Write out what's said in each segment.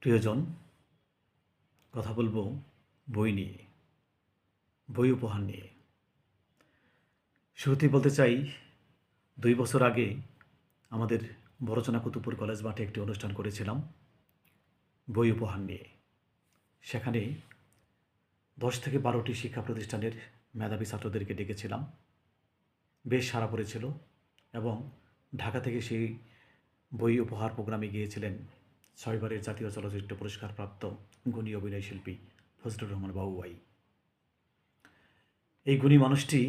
প্রিয়জন, কথা বলবো বই নিয়ে, বই উপহার নিয়ে। শুরুতেই বলতে চাই, ২ বছর আগে আমাদের বড়চনা কুতুবপুর কলেজ মাঠে একটি অনুষ্ঠান করেছিলাম বই উপহার নিয়ে। সেখানে ১০ থেকে ১২টি শিক্ষা প্রতিষ্ঠানের মেধাবী ছাত্রদেরকে ডেকেছিলাম। বেশ সাড়া পড়েছিল এবং ঢাকা থেকে সেই বই উপহার প্রোগ্রামে গিয়েছিলেন ৬ বারের জাতীয় চলচ্চিত্র পুরস্কারপ্রাপ্ত গুণী অভিনয় শিল্পী ফজলুর রহমান বাবু ভাই। এই গুণী মানুষটি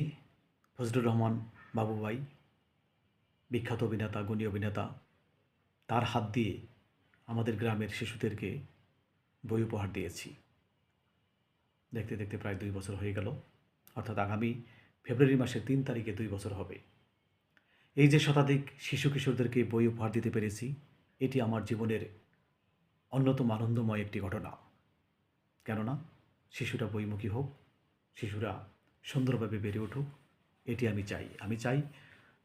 ফজলুর রহমান বাবু ভাই, বিখ্যাত অভিনেতা, গুণী অভিনেতা, তার হাত দিয়ে আমাদের গ্রামের শিশুদেরকে বই উপহার দিয়েছি। দেখতে দেখতে প্রায় ২ বছর হয়ে গেল, অর্থাৎ আগামী ফেব্রুয়ারি মাসের ৩ তারিখে ২ বছর হবে। এই যে শতাধিক শিশু কিশোরদেরকে বই উপহার দিতে পেরেছি, এটি আমার জীবনের অন্যতম আনন্দময় একটি ঘটনা। কেননা শিশুরা বইমুখী হোক, শিশুরা সুন্দরভাবে বেড়ে উঠুক, এটি আমি চাই। আমি চাই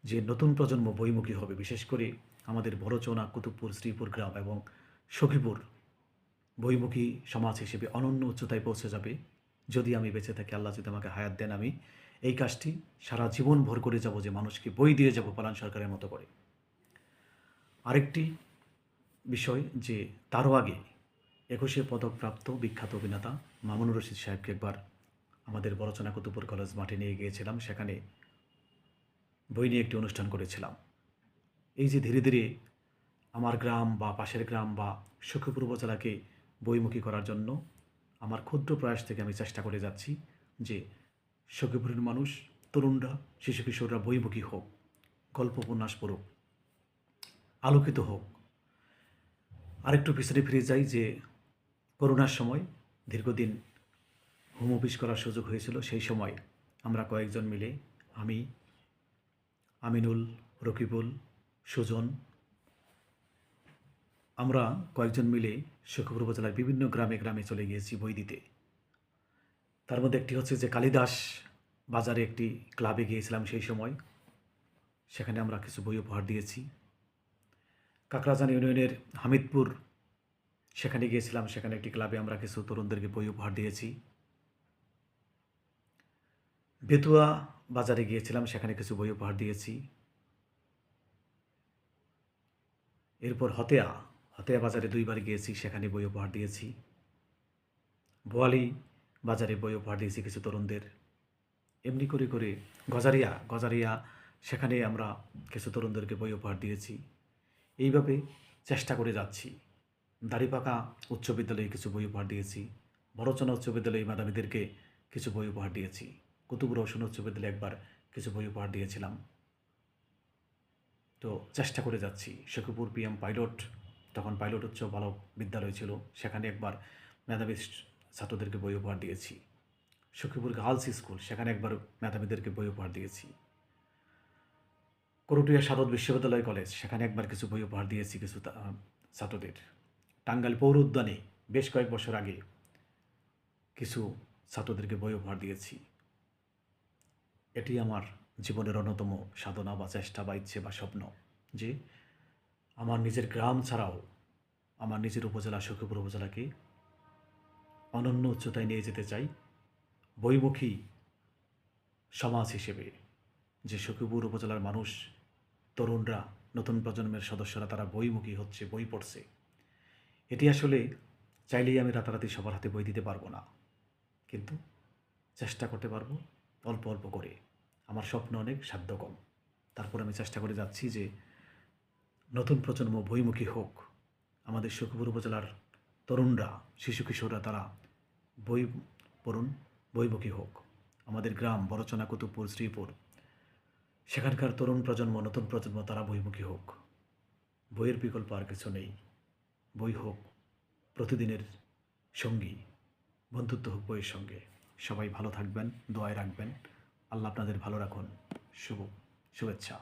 যে নতুন প্রজন্ম বইমুখী হবে। বিশেষ করে আমাদের বড়চনা, কুতুবপুর, শ্রীপুর গ্রাম এবং সখীপুর বইমুখী সমাজ হিসেবে অনন্য উচ্চতায় পৌঁছে যাবে। যদি আমি বেঁচে থাকি, আল্লাহ যদি আমাকে হায়াত দেন, আমি এই কাজটি সারা জীবন ভর করে যাব, যে মানুষকে বই দিয়ে যাব পলান সরকারের মতো করে। আরেকটি বিষয়, যে তারও আগে ২১শে পদকপ্রাপ্ত বিখ্যাত অভিনেতা মামুনুর রশিদ সাহেবকে একবার আমাদের বড়চনা কুতুবপুর কলেজ মাঠে নিয়ে গিয়েছিলাম। সেখানে বই নিয়ে একটি অনুষ্ঠান করেছিলাম। এই যে ধীরে ধীরে আমার গ্রাম বা পাশের গ্রাম বা সখীপুর উপজেলাকে বইমুখী করার জন্য আমার ক্ষুদ্র প্রয়াস থেকে আমি চেষ্টা করে যাচ্ছি যে সখীপুরের মানুষ, তরুণরা, শিশু কিশোররা বইমুখী হোক, গল্প উপন্যাস পড়ুক, আলোকিত হোক। আরেকটু পিছনে ফিরে যাই, যে করোনার সময় দীর্ঘদিন হোম অফিস করার সুযোগ হয়েছিল। সেই সময় আমরা কয়েকজন মিলে, আমি, আমিনুল, রকিবুল, সুজন, আমরা কয়েকজন মিলে সখীপুর উপজেলার বিভিন্ন গ্রামে গ্রামে চলে গিয়েছি বই দিতে। তার মধ্যে একটি হচ্ছে যে কালিদাস বাজারে একটি ক্লাবে গিয়েছিলাম সেই সময়। সেখানে আমরা কিছু বই উপহার দিয়েছি। কাকরাজান ইউনিয়নের হামিদপুর, সেখানে গিয়েছিলাম। সেখানে একটি ক্লাবে আমরা কিছু তরুণদেরকে বই উপহার দিয়েছি। বেতুয়া বাজারে গিয়েছিলাম, সেখানে কিছু বই উপহার দিয়েছি। এরপর হতেয়া বাজারে ২ বার গিয়েছি, সেখানে বই উপহার দিয়েছি। বোয়ালি বাজারে বই উপহার দিয়েছি কিছু তরুণদের। এমনি করে করে গজারিয়া সেখানে আমরা কিছু তরুণদেরকে বই উপহার দিয়েছি। এইভাবে চেষ্টা করে যাচ্ছি। দাড়িপাকা উচ্চ বিদ্যালয়ে কিছু বই উপহার দিয়েছি। বড়চনা উচ্চ বিদ্যালয়ে মেধাবীদেরকে কিছু বই উপহার দিয়েছি। কুতুব রওশন উচ্চ বিদ্যালয়ে একবার কিছু বই উপহার দিয়েছিলাম। তো চেষ্টা করে যাচ্ছি। সখীপুর পিএম পাইলট, তখন পাইলট উচ্চ বালক বিদ্যালয় ছিল, সেখানে একবার মেধাবী ছাত্রদেরকে বই উপহার দিয়েছি। সখীপুর গার্লস স্কুল, সেখানে একবার মেধাবীদেরকে বই উপহার দিয়েছি। করটিয়া সাদত বিশ্ববিদ্যালয় কলেজ, সেখানে একবার কিছু বই উপহার দিয়েছি কিছু ছাত্রদের। টাঙ্গাইল পৌর উদ্যানে বেশ কয়েক বছর আগে কিছু ছাত্রদেরকে বই উপহার দিয়েছি। এটি আমার জীবনের অন্যতম সাধনা বা চেষ্টা বা ইচ্ছে বা স্বপ্ন, যে আমার নিজের গ্রাম ছাড়াও আমার নিজের উপজেলা সখীপুর উপজেলাকে অনন্য উচ্চতায় নিয়ে যেতে চাই। বইমুখী সমাজ হিসেবে, যে সখীপুর উপজেলার মানুষ, তরুণরা, নতুন প্রজন্মের সদস্যরা, তারা বইমুখী হচ্ছে, বই পড়ছে। এটি আসলে চাইলেই আমি রাতারাতি সবার হাতে বই দিতে পারবো না, কিন্তু চেষ্টা করতে পারবো অল্প অল্প করে। আমার স্বপ্ন অনেক, সাধ্য কম। তারপর আমি চেষ্টা করে যাচ্ছি যে নতুন প্রজন্ম বইমুখী হোক। আমাদের সখীপুর উপজেলার তরুণরা, শিশু কিশোররা, তারা বই পড়ুন, বইমুখী হোক। আমাদের গ্রাম বড়চনা, কুতুবপুর, শ্রীপুর, সেখানকার তরুণ প্রজন্ম, নতুন প্রজন্ম, তারা বইমুখী হোক। বইয়ের বিকল্প আর কিছু নেই। বই হোক প্রতিদিনের সঙ্গী, বন্ধুত্ব হোক বইয়ের সঙ্গে। সবাই ভালো থাকবেন, দোয়ায় রাখবেন। আল্লাহ আপনাদের ভালো রাখুন। শুভেচ্ছা।